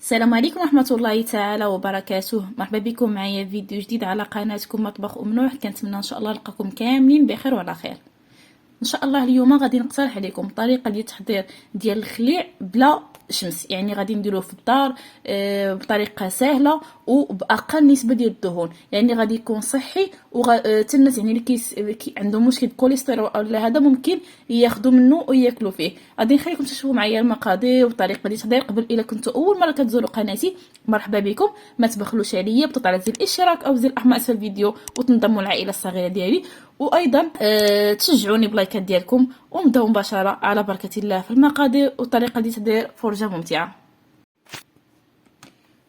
السلام عليكم ورحمة الله تعالى وبركاته. مرحبا بكم معايا فيديو جديد على قناتكم مطبخ أم نوح. كنتمنى ان شاء الله نلقاكم كاملين بخير وعلى خير. ان شاء الله اليوم غادي نقترح عليكم طريقه ديال التحضير ديال الخليع بلا شمس، يعني غادي نديروه في الدار بطريقه سهله وباقل نسبه ديال الدهون، يعني غادي يكون صحي حتى الناس يعني اللي عندهم مشكل الكوليسترول ولا هذا ممكن ياخذوا منه وياكلوا فيه. غادي نخليكم تشوفوا معايا المقادير والطريقه ديال التحضير. قبل الا كنتوا اول مره كتزوروا قناتي مرحبا بكم، ما تبخلوش عليا بضغط على زر الاشتراك او زر الاحمر اسفل الفيديو وتنضموا للعائله الصغيره ديالي، وايضا تشجعوني بلايكات ديالكم. ونبداو مباشره على بركه الله في المقادير والطريقه ديال تحضير فرجه ممتعه.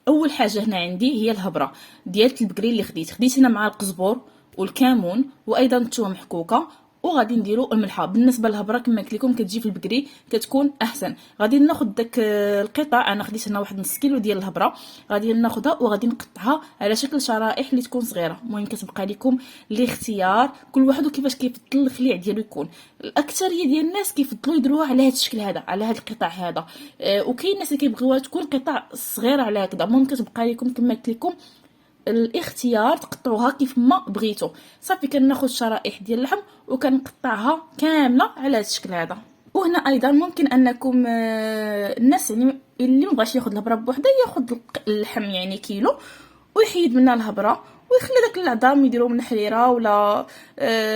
اول حاجه هنا عندي هي الهبره ديال البقري اللي خديت هنا مع القزبور والكمون وايضا الثوم محكوكه، وغادي نديرو الملحه. بالنسبه للهبره كما قلت لكم كتجي في البقري كتكون احسن. غادي ناخذ داك القطع، انا خديت هنا واحد نص كيلو ديال الهبره، غادي ناخذها وغادي نقطعها على شكل شرائح اللي تكون صغيره. المهم كتبقى لكم الاختيار، كل واحد وكيفاش كيفضل الخليع ديالو يكون. الاكثريه ديال الناس كيفضلوا يديروها على هذا الشكل هذا، على هذا القطع هذا. وكاين الناس اللي كيبغيوها تكون قطع صغيره على هكذا. المهم كتبقى لكم كما قلت لكم الاختيار، تقطعوها كيف ما بغيتو. صافي كناخذ شرائح ديال اللحم وكنقطعها كامله على هذا الشكل هذا. وهنا ايضا ممكن انكم الناس يعني اللي مبغاش ياخذ الهبره بوحدها ياخذ اللحم يعني كيلو ويحيد منها الهبره ويخلي داك العظام يديروا من حريره ولا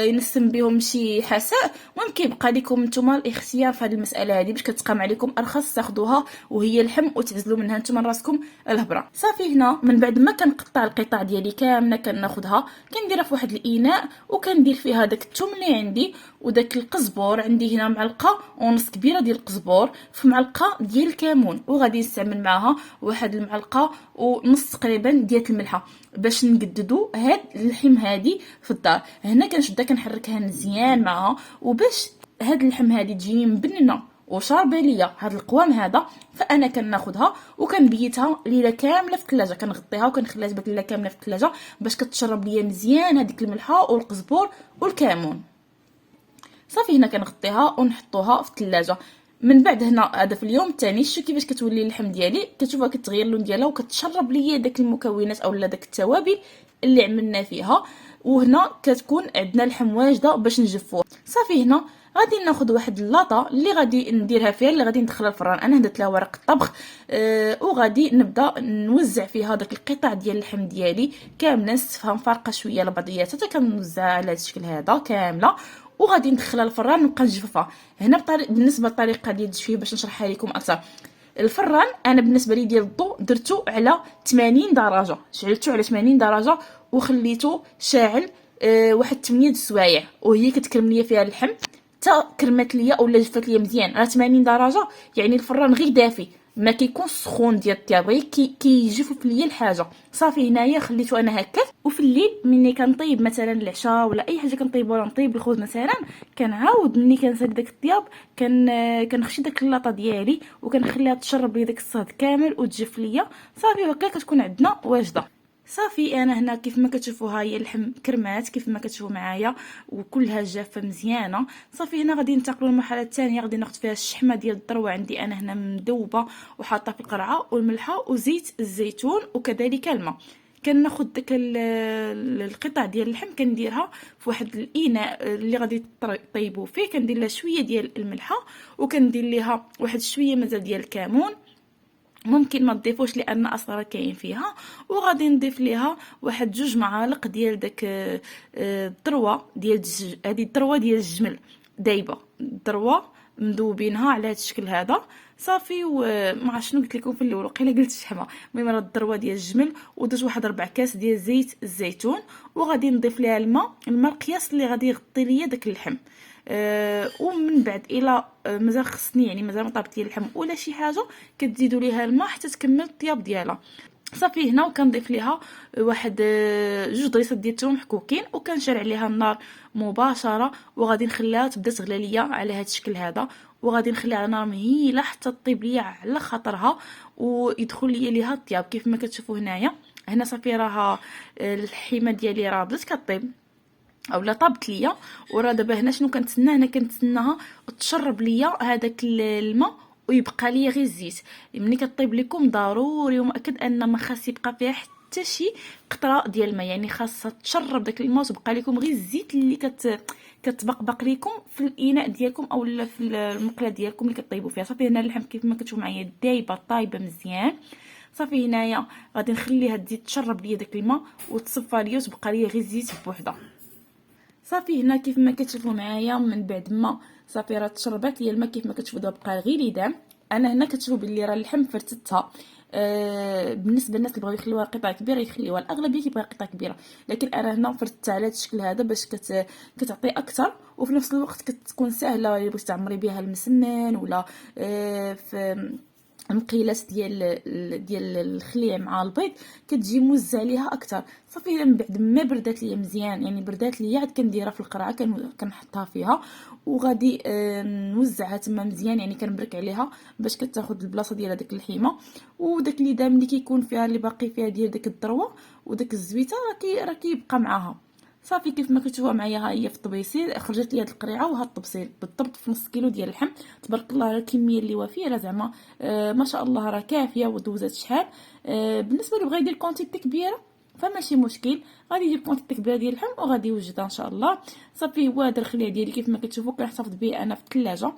ينسم بهم شي حساء. المهم كيبقى لكم نتوما الاختيار في هذه المساله هذه، باش كتقام عليكم ارخص تاخذوها وهي اللحم وتعزلوا منها نتوما راسكم الهبره. صافي هنا من بعد ما كنقطع القطع ديالي كامله كناخذها كنديرها في واحد الاناء وكندير فيها داك الثوم اللي عندي وداك القزبور. عندي هنا معلقه ونص كبيره ديال القزبور في معلقه ديال الكمون، وغادي نستعمل معها واحد المعلقه ونص تقريبا ديال الملحه باش نجددوا هاد اللحم هادي في الدار. هنا كنشدها كنحركها مزيان معها، وباش هاد اللحم هادي تجيني مبننه وشاربه ليا هاد القوام هذا، فانا كناخذها وكنبيتها ليله كامله في الثلاجه. كنغطيها وكنخليها تبات ليله كامله في الثلاجه باش كتشرب ليا مزيان هذيك الملحه والقزبور والكمون. صافي هنا كنغطيها ونحطوها في الثلاجه. من بعد هنا هذا في اليوم الثاني شوف كيفاش كتولي اللحم ديالي، كتشوفها كتغير اللون ديالها وكتشرب ليا داك المكونات اولا داك التوابل اللي عملنا فيها. وهنا كتكون عندنا اللحم واجده باش نجفوها. صافي هنا غادي ناخذ واحد اللاطه اللي غادي نديرها فيها، اللي غادي ندخلها الفران. انا هدرت لها ورق الطبخ وغادي نبدا نوزع فيها داك القطع ديال اللحم ديالي كامله، نستفها مفارقه شويه لبعضياتها حتى كنوزعها على هذا الشكل هذا كامله، وغادي ندخلها الفران نبقى نجففها. هنا بالنسبه للطريقه ديال التجفيف باش نشرحها لكم اكثر. الفران انا بالنسبه لي ديال الضوء درتو على 80 درجه، شعلته على 80 درجه وخليته شاعل واحد 8 سوايع، وهي كتكرم ليا فيها اللحم حتى كرمات ليا اولا جفات ليا مزيان على 80 درجه. يعني الفران غير دافي ما كيكون سخون ديال الطياب، غير كيجفف ليا الحاجه. صافي هنايا خليته انا هكا. وفي الليل ملي كنطيب مثلا العشاء ولا اي حاجه كنطيب ولا نطيب الخبز مثلا، كنعاود ملي كنسالي داك الطياب كنخشي داك اللاطه ديالي وكنخليها تشرب لي داك الصهد كامل وتجف ليا. صافي هكا كتكون عندنا واجده. صافي انا هنا كيف ما كتشوفوا هاهي اللحم كرمات كيف ما كتشوفوا معايا وكلها جافه مزيانه. صافي هنا غادي ننتقلوا للمرحله الثانيه، غادي ناخذ فيها الشحمه ديال الذروه. عندي انا هنا مذوبه وحاطه في القرعه والملحه وزيت الزيتون وكذلك الماء. كناخذ داك القطع ديال اللحم كنديرها في واحد الاناء اللي غادي طيبوا فيه، كندير لها شويه ديال الملحه وكندير ليها واحد شويه مازال ديال الكمون، ممكن ما تضيفوش لان اصلا كاين فيها. وغادي نضيف ليها واحد 2 معالق ديال داك الذروه ديال هذه الذروه ديال الجمل دايبه، الذروه مذوبينها على هذا الشكل هذا. صافي وما عرفت شنو قلت لكم في الاول، وقيله قلت شحمه. المهم راه الذروه ديال الجمل، ودرت واحد 4 كاس ديال زيت الزيتون، وغادي نضيف ليها الماء القياس اللي غادي يغطي ليا داك اللحم. ومن بعد الى مازال خصني يعني مازال ما طابت لي اللحم ولا شي حاجه كتزيدوا ليها الماء حتى تكمل الطياب ديالها. صافي هنا وكنضيف ليها واحد 2 ضريسات ديال الثوم محكوكين وكنشعل عليها النار مباشره، وغادي نخليها تبدا تغلى ليا على هذا الشكل هذا، وغادي نخليها على نار مهيله حتى طيب ليا على خاطرها ويدخل ليها الطياب كيف ما كتشوفوا هنايا. هنا صافي راه الحيمه ديالي راه بدات كطيب اولا طابت ليا. وراه دابا هنا شنو كنتسنى؟ هنا كنتسناها تشرب ليا هذاك الماء ويبقى لي غير الزيت. ملي كطيب لكم ضروري ومؤكد ان ما خاص يبقى فيها حتى شي قطره ديال الماء، يعني خاصها تشرب داك الماء وتبقى لكم غير الزيت اللي كتبقبق لكم في الاناء ديالكم اولا في المقله ديالكم اللي كطيبوا فيها. صافي هنا اللحم كيف ما كتشوفوا معايا دايبه طايبه مزيان. صافي هنايا غادي نخليها تزيد تشرب ليا داك الماء وتصفى ليا وتبقى ليا غير الزيت بوحدها. صافي هنا كيف ما كتشوفوا معايا من بعد ما صافي راه تشربات ليا الماء كيف ما كتشوفوا دابا بقى غير ليدام. انا هنا كتشوفوا باللي راه اللحم فرتتها. بالنسبه للناس اللي بغاو يخليوها قطع كبيره يخليوها، الاغلبيه كيبغي قطع كبيره، لكن انا هنا فرتتها على هذا الشكل هذا باش كتعطي اكثر وفي نفس الوقت كتكون سهله الا بغيتي تعمري بها المسمن ولا في المقيلات ديال الخليع مع البيض كتجي موزع عليها اكثر. صافي من بعد ما بردات ليا مزيان، يعني بردات ليا عاد كنديرها في القرعه كنحطها فيها وغادي نوزعها تما مزيان، يعني كنبرك عليها باش كتاخذ البلاصه ديال هذيك اللحيمه. وداك اللي دام اللي كيكون فيها اللي باقي فيها ديال داك الذروه وداك الزويته راه كيبقى معاها. صافي كيف ما كتشوفوا معايا ها هي في الطبيسيل خرجت لي هاد القريعه وهاد الطبسيل بالضبط في نص كيلو ديال اللحم. تبارك الله على الكميه اللي وافيه، راه زعما ما شاء الله راه كافيه ودوزات شحال. بالنسبه اللي بغى يدير كونتيتي كبيره فماشي مشكل، غادي يجيب كونتيتي كبيره ديال اللحم وغادي يوجدها ان شاء الله. صافي هو هذا الخليع ديالي كيف ما كتشوفوا كنحتفظ به انا في الثلاجه،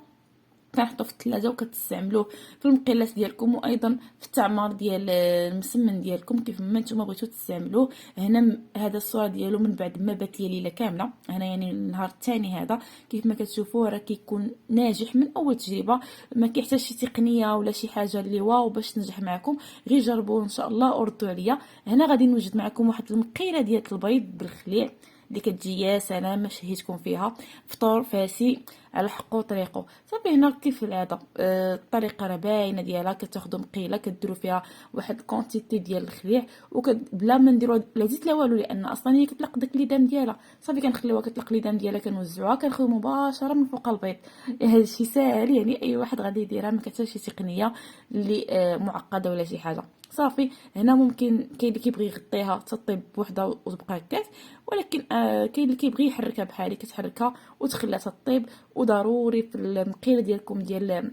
كنحطو في الثلاجه وكتستعملوه في المقيلات ديالكم وايضا في التعمار ديال المسمن ديالكم كيف ما نتوما بغيتو تستعملوه. هنا هذا الصوره ديالو من بعد ما بات لي ليله كامله، هنا يعني النهار الثاني هذا كيف ما كتشوفوا راه كيكون ناجح من اول تجربه. ما كيحتاج شي تقنيه ولا شي حاجه اللي واو باش تنجح معكم، غير جربوه ان شاء الله وردوا عليا. هنا غادي نوجد معكم واحد المقيله ديال البيض بالخليع اللي كتجي يا سلام ما شهيتكم فيها، فطور فاسي على حقه طريقه. صافي هنا كيف العاده الطريقه راه باينه ديالها، كتاخذوا مقيله كديروا فيها واحد الكونتيتي ديال الخليع بلا ما نديروا لا زيت لا والو لان اصلا هي كتلق داك الليدام ديالها. صافي كنخليوها كتلق الليدام ديالها كنوزعوها كنخدموا مباشره من فوق البيض. هذا الشيء ساهل يعني اي واحد غادي يديرها، ما كتحتاجش شي تقنيه اللي معقده ولا شي حاجه. صافي هنا ممكن كاين اللي كيبغي يغطيها تطيب بوحدها وتبقى هكاك، ولكن كاين اللي كيبغي يحركها بحالي كتحركها وتخليها تطيب. وضروري في المقيله ديالكم ديال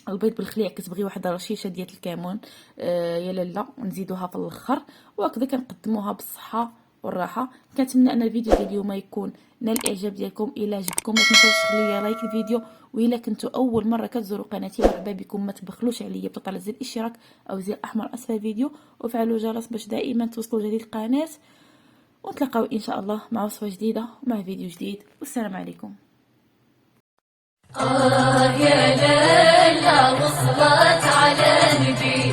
البيض بالخليع كتبغي واحد رشيشه ديال الكمون يا لاله ونزيدوها في الاخر، وهكذا كنقدموها بالصحه والراحه. كنتمنى ان الفيديو ديال اليوم يكون نال الاعجاب ديالكم. الا عجبكم ما تنساوش تخليو لي لايك الفيديو، والا كنتو اول مره كتزوروا قناتي مرحبا بكم، ما تبخلوش عليا بتطلع زر الاشتراك او زر احمر اسفل الفيديو وفعلوا الجرس باش دائما توصلوا جديد القناه. ونتلاقاو ان شاء الله مع وصفه جديده ومع فيديو جديد، والسلام عليكم. يا ليلى وصلت على نبي